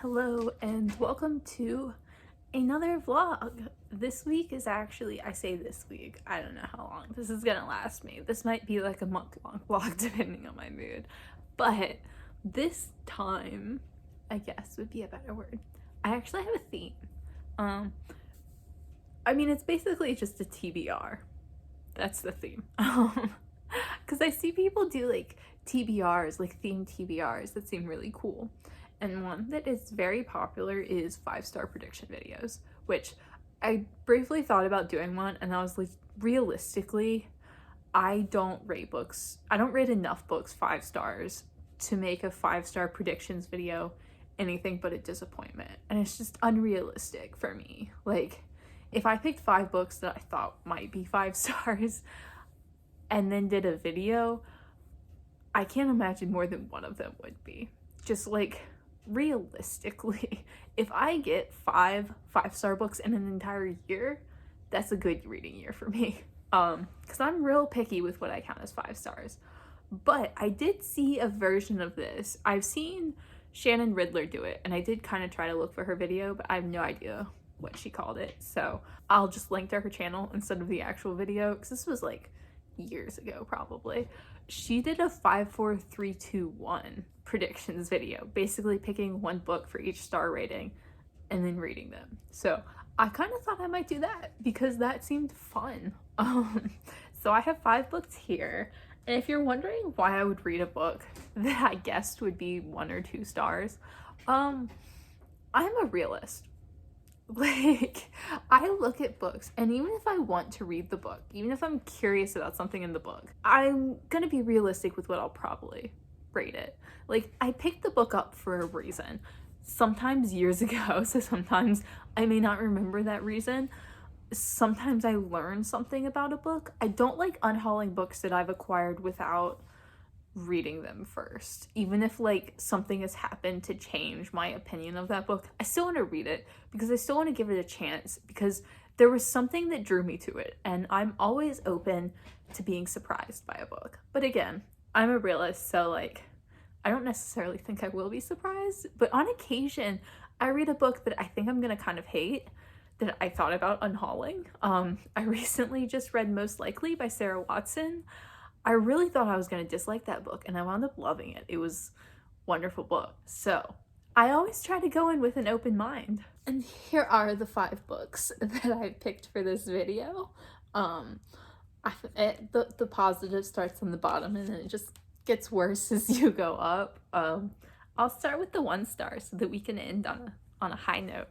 Hello and welcome to another vlog. This week is actually, I say this week, I don't know how long this is gonna last me. This might be like a month-long vlog depending on my mood. But this time, I guess would be a better word. I actually have a theme. I mean, it's basically just a TBR. That's the theme. Because I see people do like TBRs, like themed TBRs that seem really cool. And one that is very popular is 5-star prediction videos, which I briefly thought about doing one, and I was like, realistically, I don't rate enough books 5 stars to make a 5-star predictions video anything but a disappointment. And it's just unrealistic for me. Like, if I picked 5 books that I thought might be 5 stars and then did a video, I can't imagine more than one of them would be. Just like, realistically, if I get 5-star books in an entire year, that's a good reading year for me. Because I'm real picky with what I count as 5 stars. But I did see a version of this. I've seen Shannon Riddler do it, and I did kind of try to look for her video, but I have no idea what she called it. So I'll just link to her channel instead of the actual video, because this was like years ago probably. She did a 5, 4, 3, 2, 1 predictions video, basically picking one book for each star rating and then reading them. So I kind of thought I might do that because that seemed fun. So I have 5 books here, and if you're wondering why I would read a book that I guessed would be 1 or 2 stars, I'm a realist. Like, I look at books, and even if I want to read the book, even if I'm curious about something in the book, I'm gonna be realistic with what I'll probably rate it. Like, I picked the book up for a reason, sometimes years ago, so sometimes I may not remember that reason. Sometimes I learn something about a book. I don't like unhauling books that I've acquired without reading them first. Even if like something has happened to change my opinion of that book, I still want to read it because I still want to give it a chance, because there was something that drew me to it, and I'm always open to being surprised by a book. But again, I'm a realist, so like I don't necessarily think I will be surprised, but on occasion I read a book that I think I'm gonna kind of hate, that I thought about unhauling. I recently just read Most Likely by Sarah Watson. I really thought I was going to dislike that book, and I wound up loving it. It was a wonderful book. So I always try to go in with an open mind. And here are the 5 books that I picked for this video. The positive starts on the bottom, and then it just gets worse as you go up. I'll start with the 1 star so that we can end on a high note.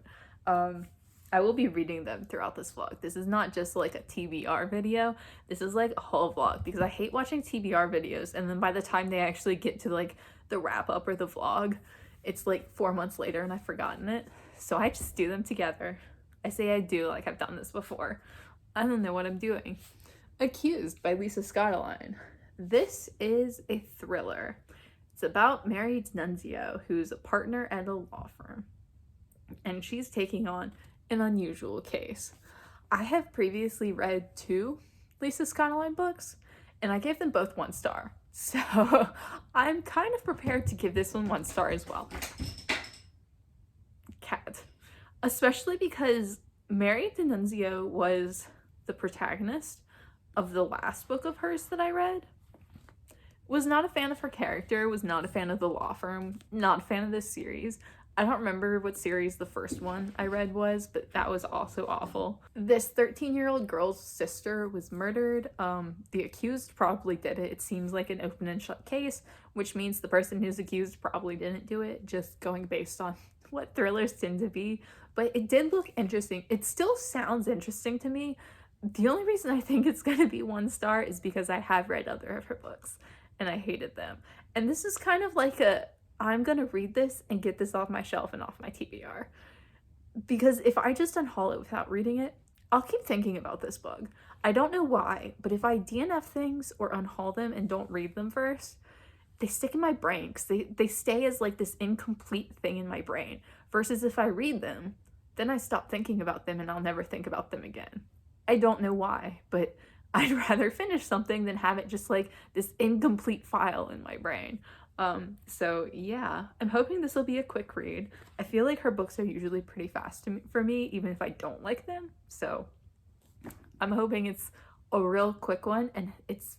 I will be reading them throughout this vlog. This is not just like a TBR video. This is like a whole vlog, because I hate watching TBR videos, and then by the time they actually get to like the wrap up or the vlog, it's like 4 months later and I've forgotten it. So I just do them together. I say I do like I've done this before. I don't know what I'm doing. Accused by Lisa Scottoline. This is a thriller. It's about Mary D'Annunzio, who's a partner at a law firm, and she's taking on an unusual case. I have previously read 2 Lisa Scottoline books, and I gave them both 1 star. So I'm kind of prepared to give this one 1 star as well. Cat. Especially because Mary D'Annunzio was the protagonist of the last book of hers that I read. Was not a fan of her character, was not a fan of the law firm, not a fan of this series. I don't remember what series the first one I read was, but that was also awful. This 13-year-old girl's sister was murdered. The accused probably did it. It seems like an open and shut case, which means the person who's accused probably didn't do it, just going based on what thrillers tend to be. But it did look interesting. It still sounds interesting to me. The only reason I think it's gonna be 1 star is because I have read other of her books, and I hated them. And this is kind of like I'm gonna read this and get this off my shelf and off my TBR. Because if I just unhaul it without reading it, I'll keep thinking about this book. I don't know why, but if I DNF things or unhaul them and don't read them first, they stick in my brain, because they stay as like this incomplete thing in my brain. Versus if I read them, then I stop thinking about them and I'll never think about them again. I don't know why, but I'd rather finish something than have it just like this incomplete file in my brain. So yeah, I'm hoping this will be a quick read. I feel like her books are usually pretty fast for me, even if I don't like them. So I'm hoping it's a real quick one, and it's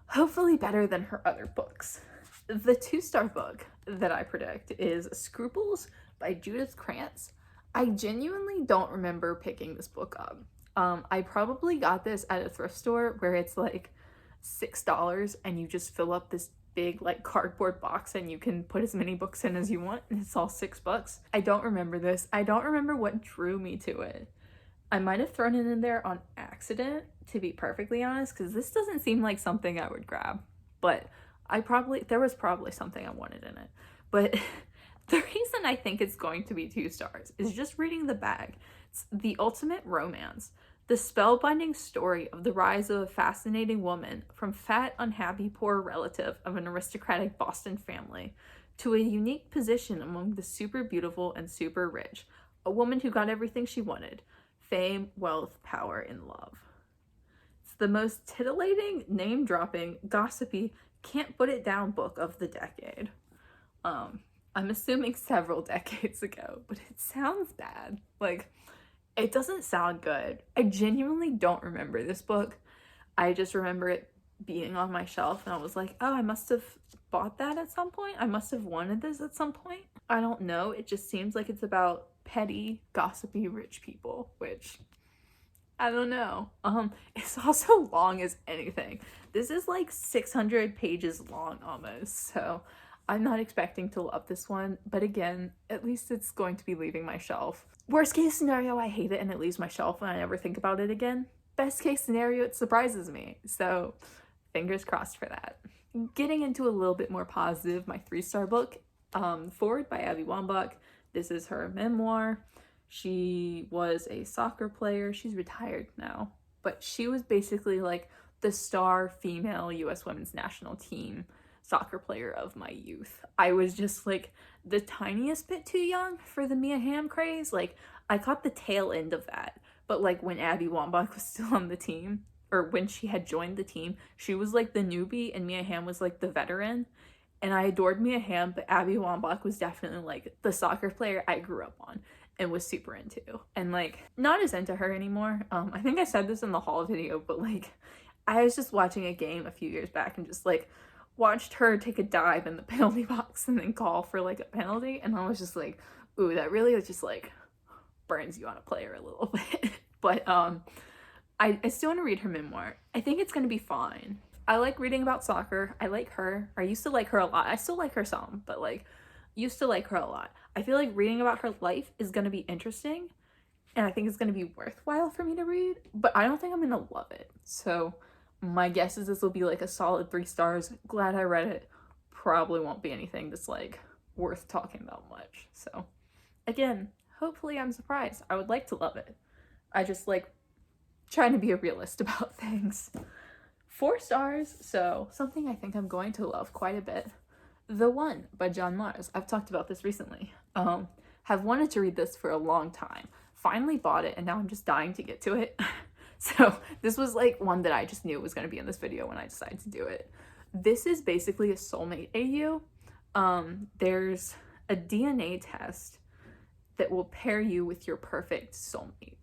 hopefully better than her other books. The 2-star book that I predict is Scruples by Judith Krantz. I genuinely don't remember picking this book up. I probably got this at a thrift store where it's like $6 and you just fill up this big like cardboard box and you can put as many books in as you want and it's all $6. I don't remember this. I don't remember what drew me to it. I might have thrown it in there on accident, to be perfectly honest, because this doesn't seem like something I would grab. But there was probably something I wanted in it. But the reason I think it's going to be 2 stars is just reading the bag. It's the ultimate romance. The spellbinding story of the rise of a fascinating woman from fat, unhappy, poor relative of an aristocratic Boston family to a unique position among the super beautiful and super rich. A woman who got everything she wanted. Fame, wealth, power, and love. It's the most titillating, name-dropping, gossipy, can't put it down book of the decade. I'm assuming several decades ago, but it sounds bad. Like, it doesn't sound good. I genuinely don't remember this book. I just remember it being on my shelf and I was like, oh, I must have bought that at some point. I must have wanted this at some point. I don't know. It just seems like it's about petty, gossipy, rich people, which I don't know. It's also long as anything. This is like 600 pages long almost, so I'm not expecting to love this one, but again, at least it's going to be leaving my shelf. Worst case scenario, I hate it and it leaves my shelf and I never think about it again. Best case scenario, it surprises me, so fingers crossed for that. Getting into a little bit more positive, my 3-star book, Forward by Abby Wambach. This is her memoir. She was a soccer player. She's retired now, but she was basically like the star female U.S. women's national team soccer player of my youth. I was just like the tiniest bit too young for the Mia Hamm craze. Like, I caught the tail end of that, but like when Abby Wambach was still on the team, or when she had joined the team, she was like the newbie and Mia Hamm was like the veteran. And I adored Mia Hamm, but Abby Wambach was definitely like the soccer player I grew up on and was super into. And like, not as into her anymore. I think I said this in the haul video, but like, I was just watching a game a few years back and just like watched her take a dive in the penalty box and then call for like a penalty. And I was just like, ooh, that really just like burns you on a player a little bit. But I still want to read her memoir. I think it's going to be fine. I like reading about soccer. I like her. I used to like her a lot. I still like her some, but like used to like her a lot. I feel like reading about her life is going to be interesting and I think it's going to be worthwhile for me to read, but I don't think I'm going to love it. So my guess is this will be like a solid 3 stars. Glad I read it. Probably won't be anything that's like worth talking about much. So again, hopefully I'm surprised. I would like to love it. I just like trying to be a realist about things. 4 stars, so something I think I'm going to love quite a bit. The One by John Mars. I've talked about this recently. Have wanted to read this for a long time. Finally bought it and now I'm just dying to get to it. So this was like one that I just knew was going to be in this video when I decided to do it. This is basically a soulmate AU. There's a DNA test that will pair you with your perfect soulmate,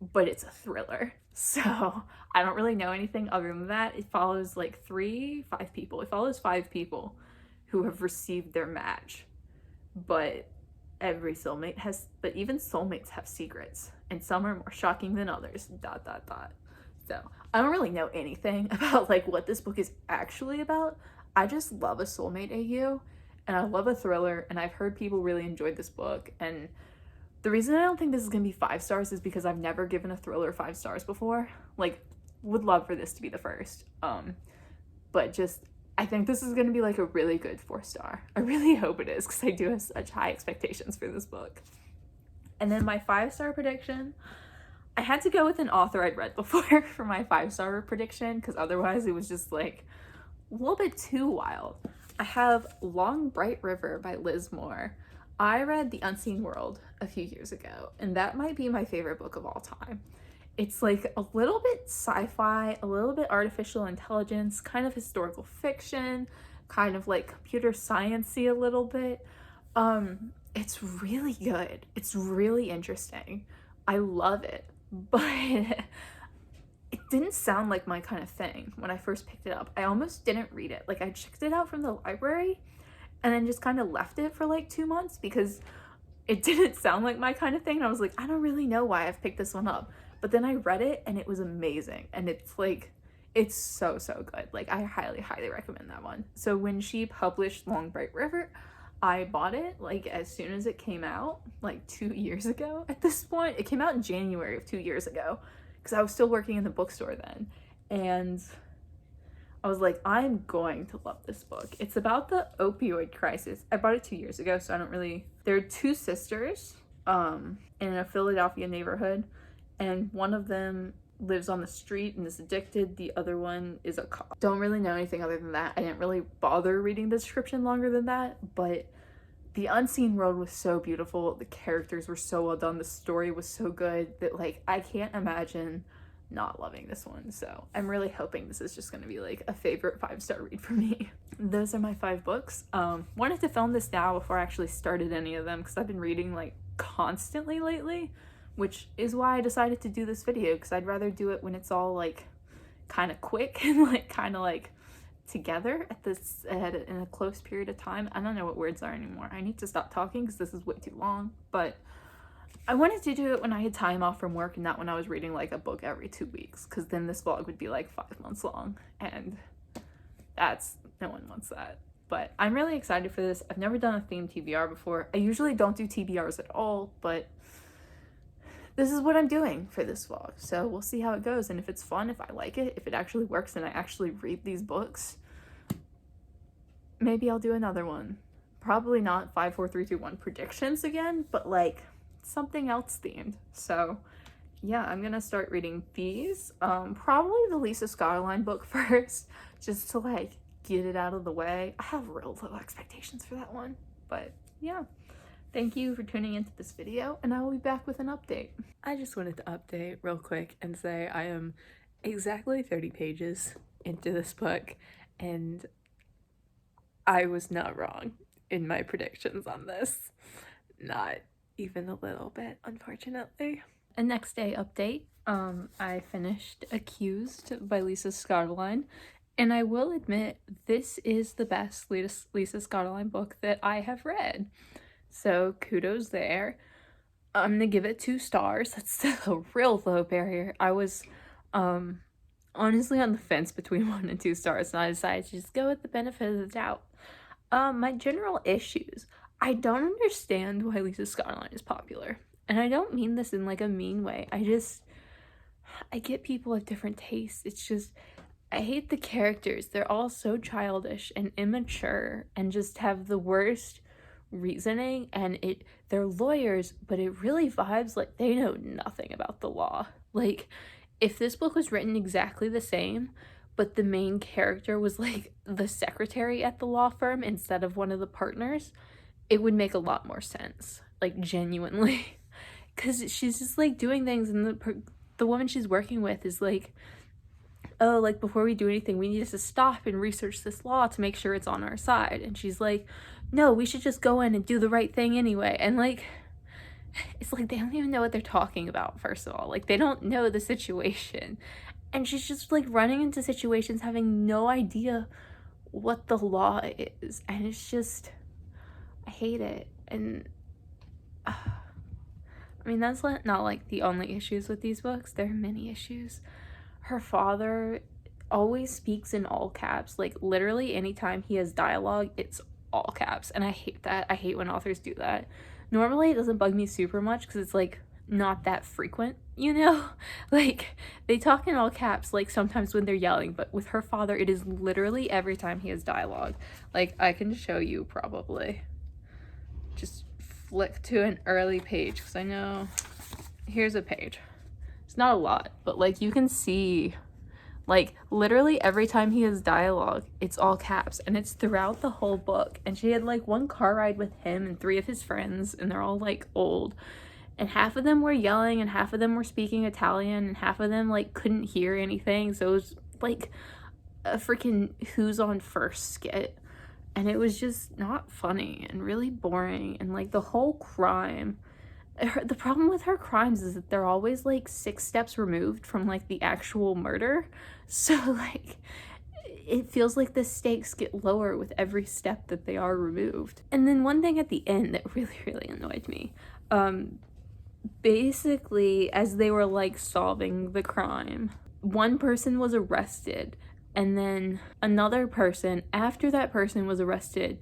but it's a thriller. So I don't really know anything other than that. It follows like 5 people. It follows 5 people who have received their match, but even soulmates have secrets and some are more shocking than others, ... So I don't really know anything about like what this book is actually about. I just love a soulmate AU and I love a thriller, and I've heard people really enjoyed this book, and the reason I don't think this is gonna be 5 stars is because I've never given a thriller 5 stars before. Like, would love for this to be the first. But just, I think this is gonna be like a really good 4 star. I really hope it is because I do have such high expectations for this book. And then my 5-star prediction, I had to go with an author I'd read before for my 5-star prediction because otherwise it was just like a little bit too wild. I have Long Bright River by Liz Moore. I read The Unseen World a few years ago, and that might be my favorite book of all time. It's like a little bit sci-fi, a little bit artificial intelligence, kind of historical fiction. kind of like computer science-y a little bit. It's really good. It's really interesting. I love it, but it didn't sound like my kind of thing when I first picked it up. I almost didn't read it. Like, I checked it out from the library and then just kind of left it for like 2 months because it didn't sound like my kind of thing. And I was like, I don't really know why I've picked this one up. But then I read it and it was amazing. And it's like, it's so, so good. Like, I highly, highly recommend that one. So when she published Long Bright River, I bought it like as soon as it came out, like 2 years ago at this point. It came out in January of 2 years ago because I was still working in the bookstore then. And I was like, I'm going to love this book. It's about the opioid crisis. I bought it 2 years ago, so I don't really... There are two sisters in a Philadelphia neighborhood, and one of them lives on the street and is addicted. The other one is a cop. Don't really know anything other than that. I didn't really bother reading the description longer than that, but the unseen world was so beautiful. The characters were so well done. The story was so good that, like, I can't imagine not loving this one. So I'm really hoping this is just gonna be like a favorite 5-star read for me. Those are my 5 books. Wanted to film this now before I actually started any of them because I've been reading like constantly lately, which is why I decided to do this video, because I'd rather do it when it's all like kind of quick and like kind of like together in a close period of time. I don't know what words are anymore. I need to stop talking because this is way too long, but I wanted to do it when I had time off from work and not when I was reading like a book every 2 weeks, because then this vlog would be like 5 months long, and no one wants that. But I'm really excited for this. I've never done a themed TBR before. I usually don't do TBRs at all, but this is what I'm doing for this vlog. So we'll see how it goes, and if it's fun, if I like it, if it actually works and I actually read these books, maybe I'll do another one. Probably not 5, 4, 3, 2, 1 predictions again, but like something else themed. So yeah, I'm gonna start reading these. Probably the Lisa Scottoline book first, just to like get it out of the way. I have real low expectations for that one, but yeah. Thank you for tuning into this video, and I will be back with an update. I just wanted to update real quick and say I am exactly 30 pages into this book, and I was not wrong in my predictions on this. Not even a little bit, unfortunately. A next day update. I finished Accused by Lisa Scottoline, and I will admit this is the best Lisa Scottoline book that I have read. So kudos there. I'm gonna give it 2 stars. That's still a real low barrier. I was honestly on the fence between 1 and 2 stars, and I decided to just go with the benefit of the doubt. My general issues. I don't understand why Lisa Scottoline is popular. And I don't mean this in like a mean way. I get people have different tastes. It's just, I hate the characters. They're all so childish and immature and just have the worst reasoning, and they're lawyers, but it really vibes like they know nothing about the law. Like, if this book was written exactly the same, but the main character was like the secretary at the law firm instead of one of the partners, it would make a lot more sense, like genuinely, because she's just like doing things, and the woman she's working with is like, oh, like, before we do anything, we need to stop and research this law to make sure it's on our side. And she's like, no, we should just go in and do the right thing anyway. And like, it's like they don't even know what they're talking about, first of all. Like, they don't know the situation. And she's just like running into situations having no idea what the law is. And it's just, I hate it. And I mean, that's not like the only issues with these books. There are many issues. Her father always speaks in all caps. Like, literally anytime he has dialogue, it's all caps, and I hate that. I hate when authors do that. Normally it doesn't bug me super much because it's like not that frequent, you know? Like, they talk in all caps like sometimes when they're yelling, but with her father it is literally every time he has dialogue. Like, I can show you probably. Just flick to an early page, because I know, here's a page. It's not a lot, but like you can see, like, literally every time he has dialogue, it's all caps, and it's throughout the whole book. And she had like 1 car ride with him and 3 of his friends, and they're all like old, and half of them were yelling and half of them were speaking Italian and half of them like couldn't hear anything. So it was like a freaking Who's on First skit. and it was just not funny and really boring. And like the whole crime, the problem with her crimes is that they're always like 6 steps removed from like the actual murder, so like it feels like the stakes get lower with every step that they are removed. And then one thing at the end that really annoyed me, basically as they were like solving the crime, one person was arrested, and then another person, after that person was arrested,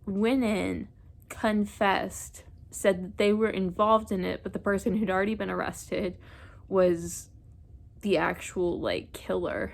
went in, confessed, said that they were involved in it, but the person who'd already been arrested was the actual like killer.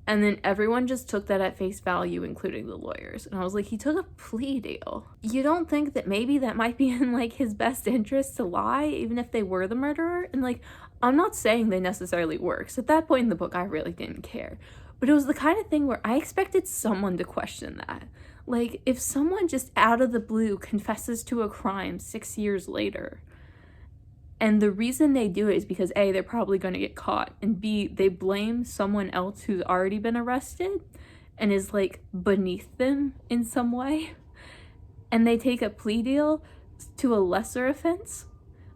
And then everyone just took that at face value, including the lawyers. And I was like, he took a plea deal. You don't think that maybe that might be in like his best interest to lie, even if they were the murderer? And like, I'm not saying they necessarily were, because at that point in the book, I really didn't care. But it was the kind of thing where I expected someone to question that. Like, if someone just out of the blue confesses to a crime 6 years later, and the reason they do it is because A, they're probably going to get caught, and B, they blame someone else who's already been arrested and is like beneath them in some way, and they take a plea deal to a lesser offense,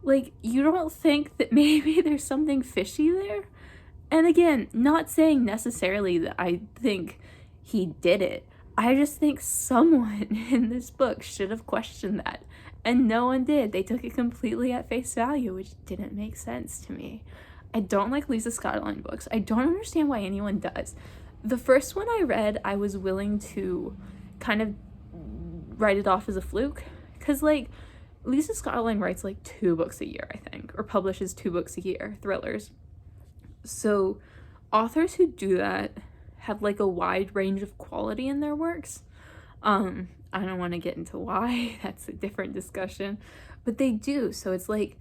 like, you don't think that maybe there's something fishy there? And again, not saying necessarily that I think he did it. I just think someone in this book should have questioned that. And no one did. They took it completely at face value, which didn't make sense to me. I don't like Lisa Scottoline books. I don't understand why anyone does. The first one I read, I was willing to kind of write it off as a fluke. Because, like, Lisa Scottoline writes, like, 2 books a year, I think. Or publishes 2 books a year, thrillers. So authors who do that have like a wide range of quality in their works. I don't want to get into why, that's a different discussion, but they do. So it's like,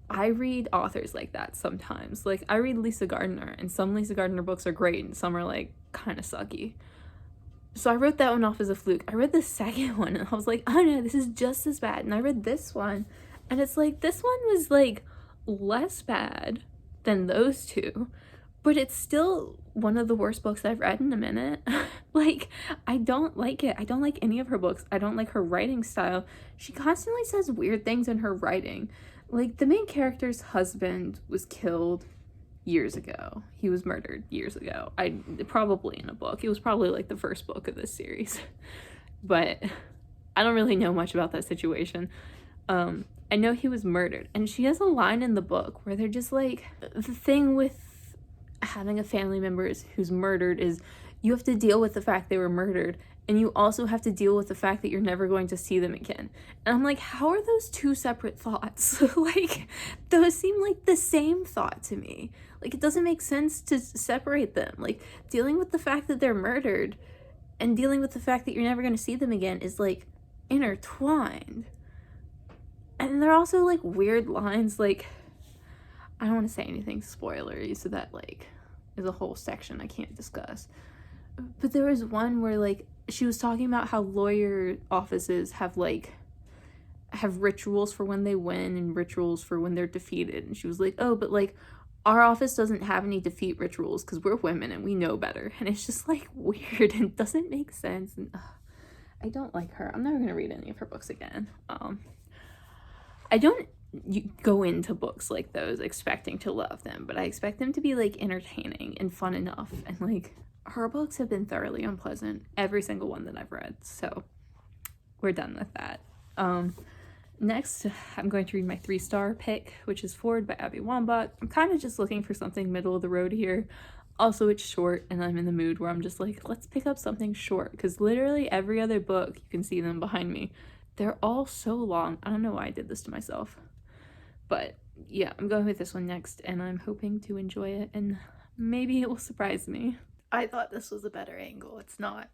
I read authors like that sometimes. Like, I read Lisa Gardner, and some Lisa Gardner books are great and some are like kind of sucky. So I wrote that one off as a fluke. I read the second one and I was like, oh no, this is just as bad. And I read this one and it's like, this one was like less bad than those 2, but it's still one of the worst books I've read in a minute. Like, I don't like it. I don't like any of her books. I don't like her writing style. She constantly says weird things in her writing. Like, the main character's husband was killed years ago. He was murdered years ago. Probably in a book. It was probably like the first book of this series. But I don't really know much about that situation. I know he was murdered, and she has a line in the book where they're just like, the thing with having a family member who's murdered is you have to deal with the fact they were murdered, and you also have to deal with the fact that you're never going to see them again. And I'm like, how are those 2 separate thoughts? Like, those seem like the same thought to me. Like, it doesn't make sense to separate them. Like, dealing with the fact that they're murdered and dealing with the fact that you're never going to see them again is like intertwined. And they're also like weird lines, like, I don't want to say anything spoilery, so that like is a whole section I can't discuss. But there was one where like she was talking about how lawyer offices have rituals for when they win and rituals for when they're defeated, and she was like, oh, but like our office doesn't have any defeat rituals because we're women and we know better. And it's just like weird and doesn't make sense, and I don't like her. I'm never gonna read any of her books again. I don't go into books like those expecting to love them, but I expect them to be like entertaining and fun enough, and like her books have been thoroughly unpleasant, every single one that I've read, so we're done with that. Next, I'm going to read my 3-star pick, which is Forward by Abby Wambach. I'm kind of just looking for something middle of the road here. Also, it's short, and I'm in the mood where I'm just like, let's pick up something short, because literally every other book, you can see them behind me, they're all so long. I don't know why I did this to myself. But yeah, I'm going with this one next, and I'm hoping to enjoy it, and maybe it will surprise me. I thought this was a better angle. It's not.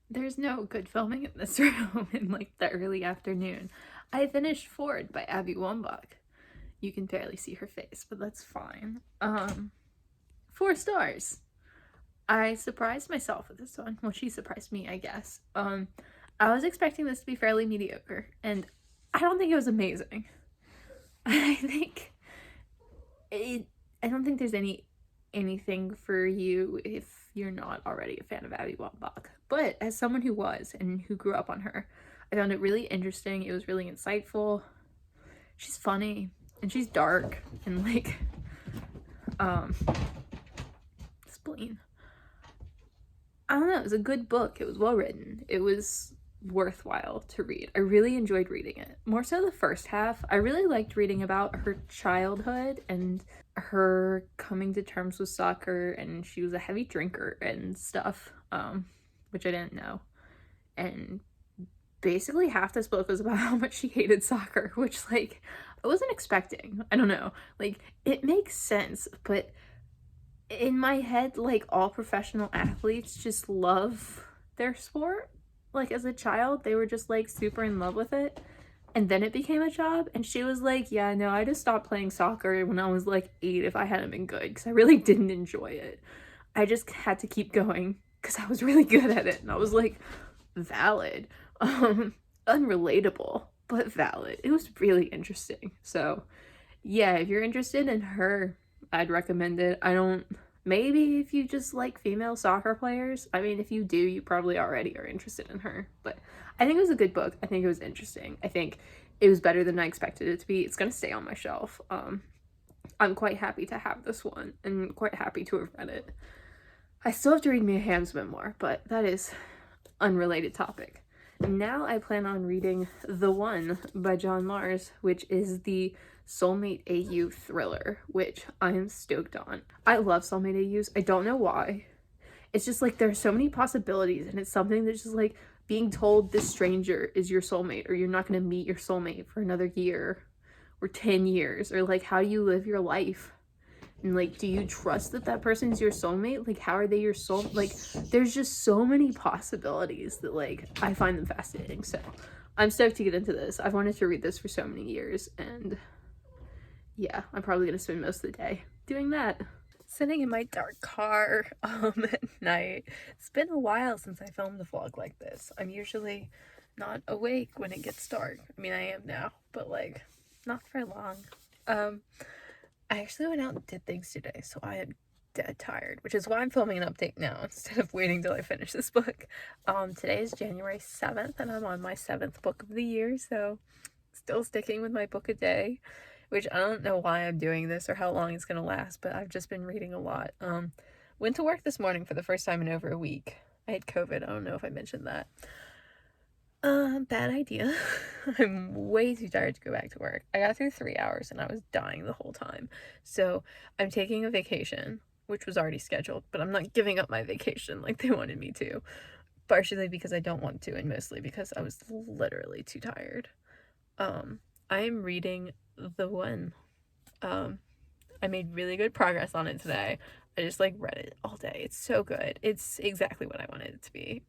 There's no good filming in this room in like the early afternoon. I finished Forward by Abby Wambach. You can barely see her face, but that's fine. 4 stars. I surprised myself with this one. Well, she surprised me, I guess. I was expecting this to be fairly mediocre, and I don't think it was amazing. I don't think there's anything for you if you're not already a fan of Abby Wambach. But as someone who was and who grew up on her, I found it really interesting. It was really insightful. She's funny and she's dark and like spleen. I don't know, it was a good book. It was well written. It was worthwhile to read. I really enjoyed reading it. More so the first half. I really liked reading about her childhood and her coming to terms with soccer, and she was a heavy drinker and stuff, which I didn't know. And basically half this book was about how much she hated soccer, which like I wasn't expecting. I don't know. Like it makes sense, but in my head, like all professional athletes just love their sport. Like as a child, they were just like super in love with it. And then it became a job. And she was like, yeah, no, I just stopped playing soccer when I was like 8 if I hadn't been good, because I really didn't enjoy it. I just had to keep going because I was really good at it. And I was like, valid. Unrelatable, but valid. It was really interesting. So yeah, if you're interested in her, I'd recommend it. Maybe if you just like female soccer players. I mean, if you do, you probably already are interested in her. But I think it was a good book. I think it was interesting. I think it was better than I expected it to be. It's gonna stay on my shelf. I'm quite happy to have this one and quite happy to have read it. I still have to read Mia Hamm's memoir, but that is unrelated topic. Now I plan on reading The One by John Mars, which is the Soulmate AU thriller, which I'm stoked on. I love Soulmate AUs. I don't know why. It's just like there's so many possibilities, and it's something that's just like being told this stranger is your soulmate, or you're not going to meet your soulmate for another year or 10 years, or like how do you live your life? And like, do you trust that that person is your soulmate? Like, how are they your soul? Like, there's just so many possibilities that like I find them fascinating. So I'm stoked to get into this. I've wanted to read this for so many years, and yeah, I'm probably gonna spend most of the day doing that. Sitting in my dark car at night. It's been a while since I filmed a vlog like this. I'm usually not awake when it gets dark. I mean, I am now, but like not for long. I actually went out and did things today, so I am dead tired, which is why I'm filming an update now instead of waiting till I finish this book. Today is January 7th, and I'm on my 7th book of the year, so still sticking with my book a day, which I don't know why I'm doing this or how long it's gonna last, but I've just been reading a lot. Went to work this morning for the first time in over a week. I had COVID. I don't know if I mentioned that. Bad idea. I'm way too tired to go back to work. I got through 3 hours and I was dying the whole time. So I'm taking a vacation, which was already scheduled, but I'm not giving up my vacation like they wanted me to. Partially because I don't want to, and mostly because I was literally too tired. I am reading The One. I made really good progress on it today. I just like read it all day. It's so good. It's exactly what I wanted it to be.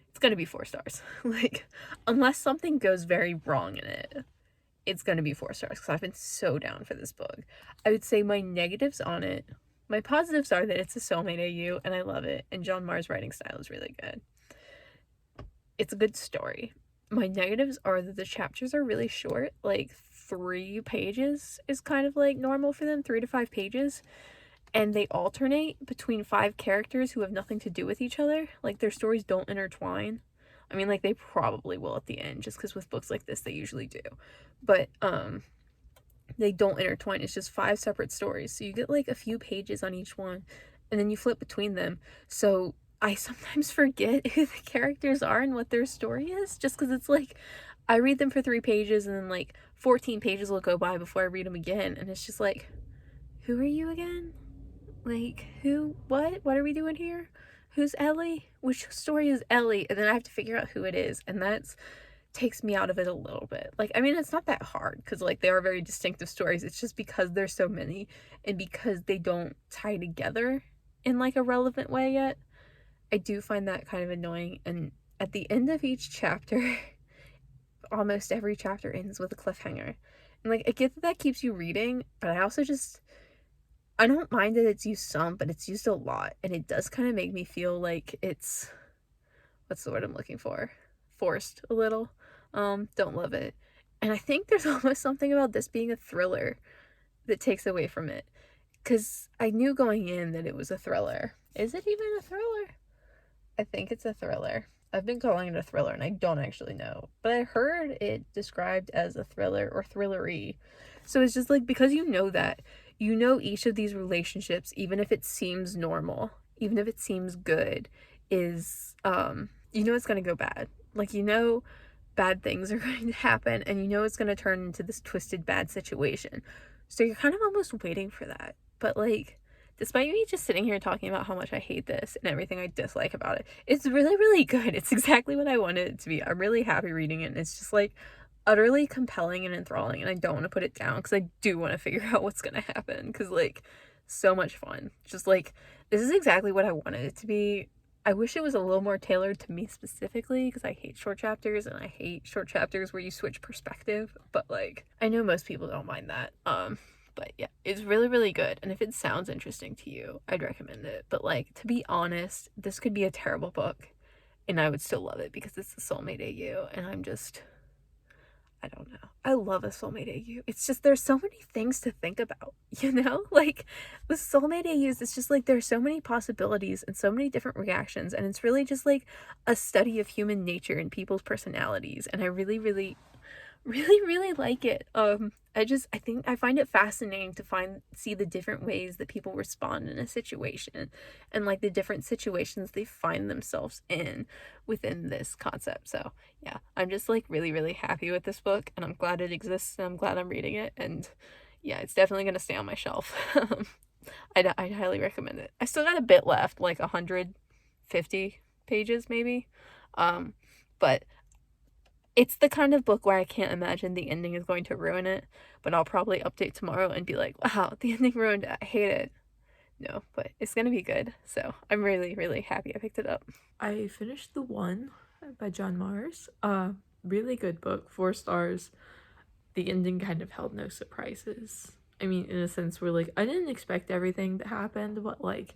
It's gonna be 4 stars. Like, unless something goes very wrong in it, it's gonna be 4 stars, because I've been so down for this book. I would say my negatives on it, my positives are that it's a soulmate AU, and I love it, and John Mars' writing style is really good. It's a good story. My negatives are that the chapters are really short, like 3 pages is kind of like normal for them, 3 to 5 pages. And they alternate between 5 characters who have nothing to do with each other. Like, their stories don't intertwine. I mean, like, they probably will at the end, just because with books like this, they usually do. But, they don't intertwine. It's just 5 separate stories. So you get, like, a few pages on each one, and then you flip between them. So I sometimes forget who the characters are and what their story is, just because it's, like, I read them for 3 pages, and then, like, 14 pages will go by before I read them again. And it's just, like, who are you again? Like, who, what are we doing here? Who's Ellie? Which story is Ellie? And then I have to figure out who it is, and that takes me out of it a little bit. Like, I mean, it's not that hard, because, like, they are very distinctive stories. It's just because there's so many, and because they don't tie together in, like, a relevant way yet, I do find that kind of annoying. And at the end of each chapter, almost every chapter ends with a cliffhanger. And, like, I get that that keeps you reading, but I also just... I don't mind that it's used some, but it's used a lot, and it does kind of make me feel like it's, what's the word I'm looking for? Forced a little. Don't love it. And I think there's almost something about this being a thriller that takes away from it. because I knew going in that it was a thriller. Is it even a thriller? I think it's a thriller. I've been calling it a thriller and I don't actually know, but I heard it described as a thriller or thrillery. So it's just like, because you know that, you know each of these relationships, even if it seems normal, even if it seems good, is you know it's going to go bad. Like, you know bad things are going to happen and you know it's going to turn into this twisted bad situation. So you're kind of almost waiting for that. But like, despite me just sitting here talking about how much I hate this and everything I dislike about it, it's really, really good. It's exactly what I wanted it to be. I'm really happy reading it. And it's just like utterly compelling and enthralling. And I don't want to put it down because I do want to figure out what's going to happen. Because like, so much fun. Just like, this is exactly what I wanted it to be. I wish it was a little more tailored to me specifically because I hate short chapters and I hate short chapters where you switch perspective. But like, I know most people don't mind that. But yeah, it's really, really good. And if it sounds interesting to you, I'd recommend it. But like, to be honest, this could be a terrible book and I would still love it because it's the Soulmate AU. And I don't know. I love a Soulmate AU. It's just, there's so many things to think about, you know? Like, with Soulmate AUs, it's just like, there's so many possibilities and so many different reactions. And it's really just like a study of human nature and people's personalities. And I really, really, really, really like it. I find it fascinating to see the different ways that people respond in a situation and like the different situations they find themselves in within this concept. So yeah, I'm just like really, really happy with this book and I'm glad it exists and I'm glad I'm reading it. And yeah, it's definitely going to stay on my shelf. I'd highly recommend it. I still got a bit left, like 150 pages maybe. But it's the kind of book where I can't imagine the ending is going to ruin it, but I'll probably update tomorrow and be like, wow, the ending ruined it. I hate it. No, but it's going to be good. So I'm really, really happy I picked it up. I finished The One by John Mars. Really good book, 4 stars. The ending kind of held no surprises. I mean, in a sense, where like, I didn't expect everything that happened, but like,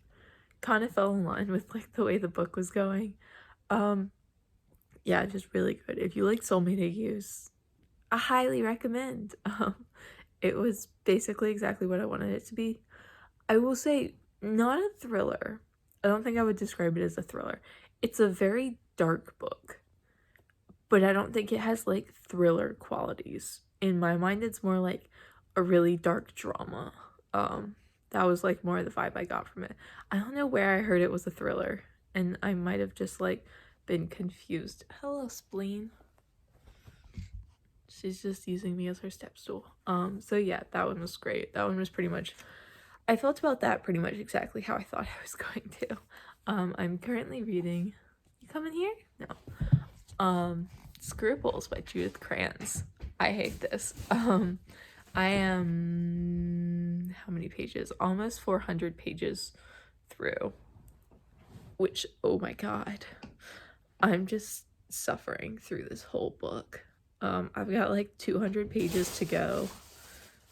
kind of fell in line with like the way the book was going. Yeah, just really good. If you like Soulmate AUs, I highly recommend. It was basically exactly what I wanted it to be. I will say, not a thriller. I don't think I would describe it as a thriller. It's a very dark book, but I don't think it has like thriller qualities. In my mind, it's more like a really dark drama. That was like more of the vibe I got from it. I don't know where I heard it was a thriller, and I might have just like been confused. Hello, Spleen. She's just using me as her step stool. So yeah, that one was great. That one was pretty much, I felt about that pretty much exactly how I thought I was going to. I'm currently reading, you coming here? No. Scruples by Judith Krantz. I hate this. I am, how many pages? Almost 400 pages through, which, oh my god. I'm just suffering through this whole book. I've got like 200 pages to go,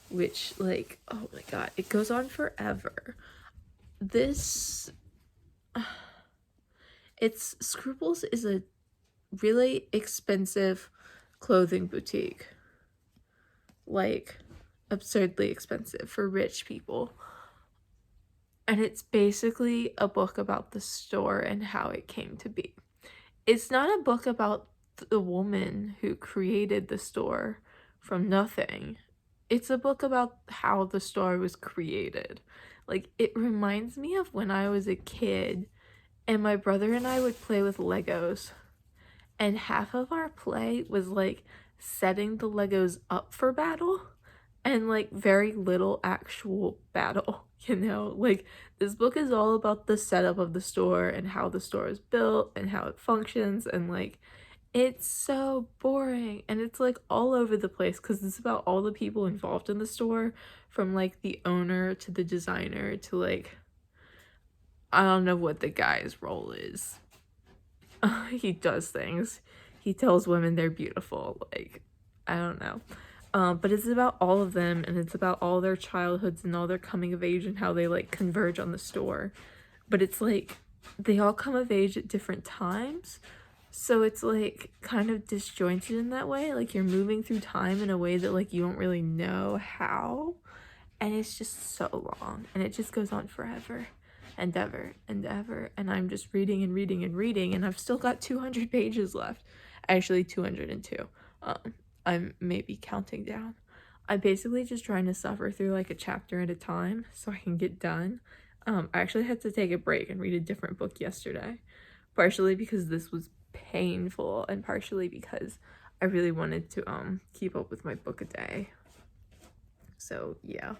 which like, oh my god, it goes on forever. Scruples is a really expensive clothing boutique. Like, absurdly expensive for rich people. And it's basically a book about the store and how it came to be. It's not a book about the woman who created the store from nothing. It's a book about how the store was created. Like, it reminds me of when I was a kid and my brother and I would play with Legos. And half of our play was like setting the Legos up for battle and like very little actual battle, you know? Like, this book is all about the setup of the store and how the store is built and how it functions, and like, it's so boring and it's like all over the place because it's about all the people involved in the store, from like the owner to the designer to like, I don't know what the guy's role is. He does things. He tells women they're beautiful. Like, I don't know. But it's about all of them, and it's about all their childhoods and all their coming of age and how they like converge on the store. But it's like they all come of age at different times, so it's like kind of disjointed in that way. Like, you're moving through time in a way that like you don't really know how. and it's just so long, and it just goes on forever and ever and ever, and I'm just reading and reading and reading, and I've still got 200 pages left. Actually 202. I'm maybe counting down. I'm basically just trying to suffer through like a chapter at a time so I can get done. I actually had to take a break and read a different book yesterday, partially because this was painful and partially because I really wanted to keep up with my book a day. So yeah,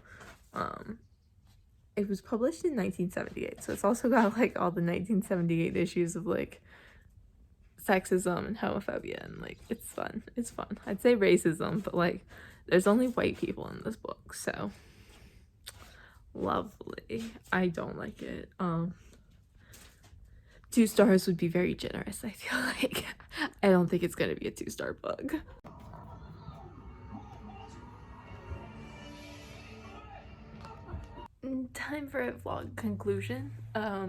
it was published in 1978, so it's also got like all the 1978 issues of like sexism and homophobia, and like it's fun. I'd say racism, but like there's only white people in this book, so lovely. I don't like it. 2 stars would be very generous, I feel like. I don't think it's gonna be a 2-star book. Time for a vlog conclusion. I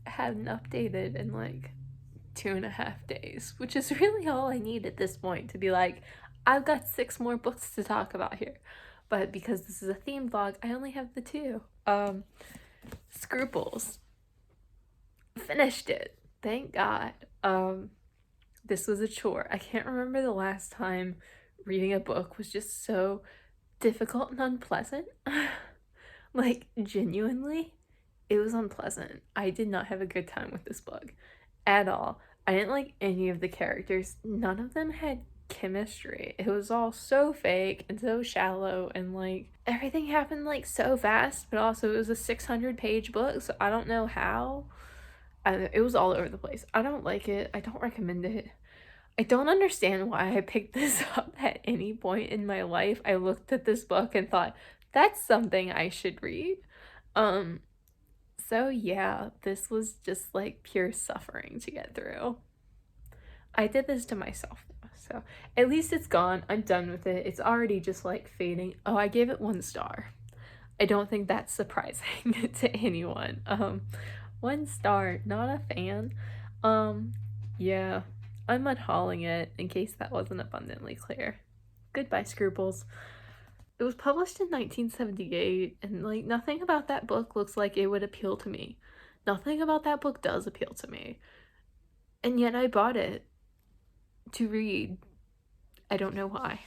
hadn't updated in like 2.5 days, which is really all I need at this point to be like, I've got 6 more books to talk about here. But because this is a theme vlog, I only have the 2. Scruples. Finished it. Thank God. This was a chore. I can't remember the last time reading a book was just so difficult and unpleasant. Like, genuinely, it was unpleasant. I did not have a good time with this book at all. I didn't like any of the characters. None of them had chemistry. It was all so fake and so shallow, and like everything happened like so fast, but also it was a 600-page book, so I don't know how. It was all over the place. I don't like it. I don't recommend it. I don't understand why I picked this up at any point in my life. I looked at this book and thought, that's something I should read. So yeah, this was just like pure suffering to get through. I did this to myself though, so at least it's gone. I'm done with it. It's already just like fading. Oh, I gave it 1 star. I don't think that's surprising to anyone. 1 star, not a fan. Yeah, I'm unhauling it in case that wasn't abundantly clear. Goodbye, Scruples. It was published in 1978, and like nothing about that book looks like it would appeal to me. Nothing about that book does appeal to me. And yet I bought it to read. I don't know why.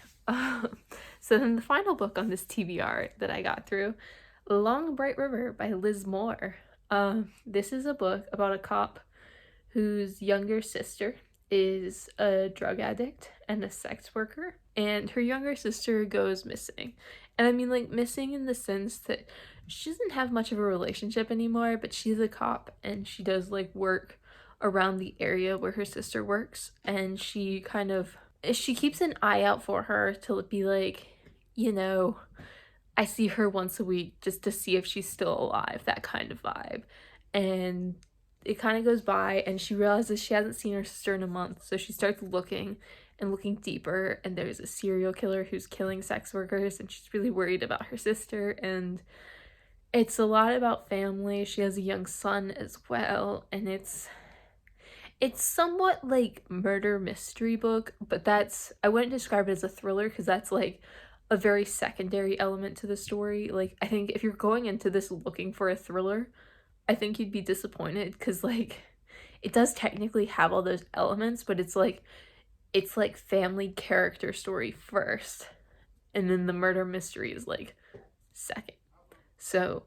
So then the final book on this TBR that I got through, Long Bright River by Liz Moore. This is a book about a cop whose younger sister is a drug addict and a sex worker, and her younger sister goes missing. And I mean like missing in the sense that she doesn't have much of a relationship anymore, but she's a cop and she does like work around the area where her sister works, and she keeps an eye out for her to be like, you know, I see her once a week just to see if she's still alive, that kind of vibe. And it kind of goes by, and she realizes she hasn't seen her sister in a month, so she starts looking and looking deeper, and there's a serial killer who's killing sex workers, and she's really worried about her sister, and it's a lot about family. She has a young son as well, and it's somewhat like murder mystery book, but I wouldn't describe it as a thriller because that's like a very secondary element to the story. Like, I think if you're going into this looking for a thriller, I think you'd be disappointed because like it does technically have all those elements, but it's like family character story first, and then the murder mystery is like second. So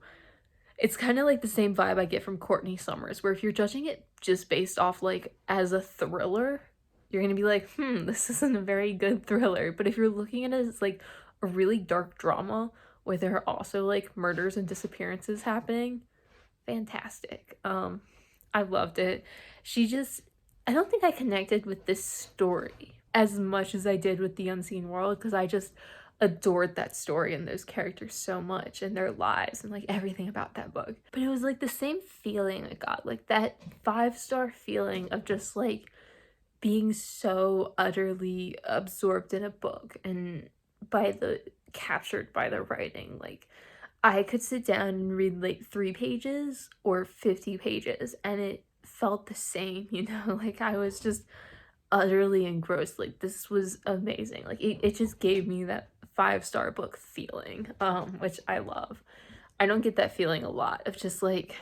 it's kind of like the same vibe I get from Courtney Summers, where if you're judging it just based off like as a thriller, you're gonna be like, this isn't a very good thriller. But if you're looking at it as like a really dark drama where there are also like murders and disappearances happening, fantastic. I loved it. I don't think I connected with this story as much as I did with The Unseen World, because I just adored that story and those characters so much and their lives and like everything about that book. But it was like the same feeling I got, like that 5-star feeling of just like being so utterly absorbed in a book and captured by the writing. Like I could sit down and read like 3 pages or 50 pages and it felt the same, you know? Like I was just utterly engrossed. Like this was amazing. Like it just gave me that 5-star book feeling, which I love. I don't get that feeling a lot of just like,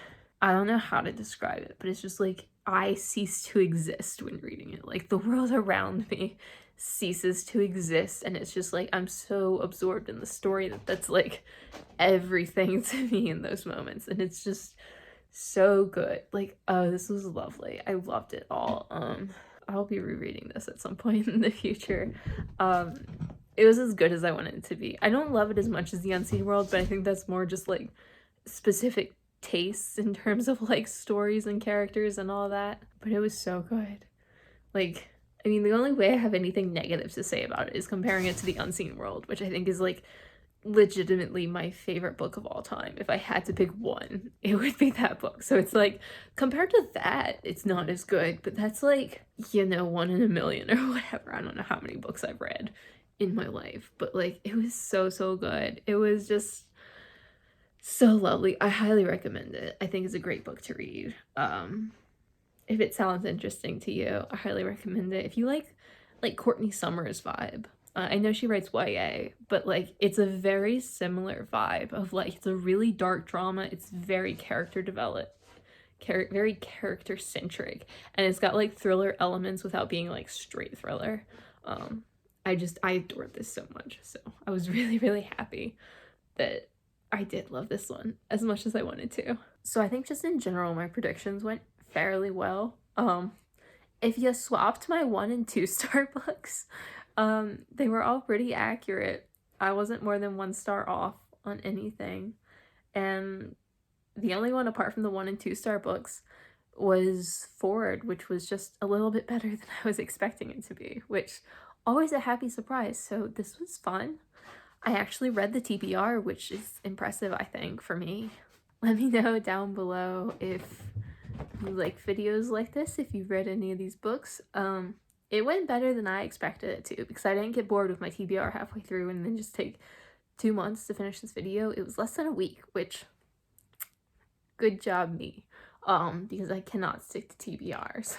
I don't know how to describe it, but it's just like I cease to exist when reading it. Like the world around me ceases to exist, and it's just like I'm so absorbed in the story that that's like everything to me in those moments, and it's just so good. Like, oh, this was lovely. I loved it all. I'll be rereading this at some point in the future. It was as good as I wanted it to be. I don't love it as much as The Unseen World, but I think that's more just like specific tastes in terms of like stories and characters and all that. But it was so good. Like, I mean, the only way I have anything negative to say about it is comparing it to The Unseen World, which I think is like legitimately my favorite book of all time. If I had to pick one, it would be that book. So it's like, compared to that, it's not as good, but that's like, you know, 1 in a million or whatever. I don't know how many books I've read in my life, but like, it was so, so good. It was just so lovely. I highly recommend it. I think it's a great book to read. If it sounds interesting to you, I highly recommend it. If you like Courtney Summers vibe, I know she writes YA, but like it's a very similar vibe of like, it's a really dark drama. It's very character developed, very character centric, and it's got like thriller elements without being like straight thriller. I adored this so much. So I was really, really happy that I did love this one as much as I wanted to. So I think just in general, my predictions went fairly well. If you swapped my 1 and 2-star books, they were all pretty accurate. I wasn't more than 1 star off on anything. And the only one apart from the 1 and 2-star books was Ford, which was just a little bit better than I was expecting it to be, which always a happy surprise. So this was fun. I actually read the TBR, which is impressive, I think, for me. Let me know down below if you like videos like this, if you've read any of these books. It went better than I expected it to, because I didn't get bored with my TBR halfway through and then just take 2 months to finish this video. It was less than a week, which, good job me, because I cannot stick to TBRs.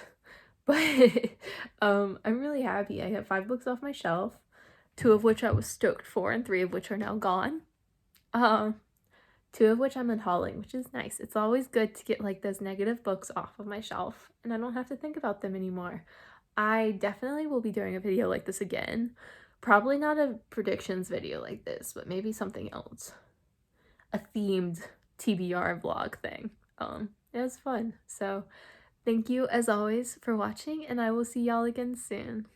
But I'm really happy. I have 5 books off my shelf, 2 of which I was stoked for and 3 of which are now gone. 2 of which I'm unhauling, which is nice. It's always good to get like those negative books off of my shelf and I don't have to think about them anymore. I definitely will be doing a video like this again. Probably not a predictions video like this, but maybe something else. A themed TBR vlog thing. It was fun. So thank you as always for watching, and I will see y'all again soon.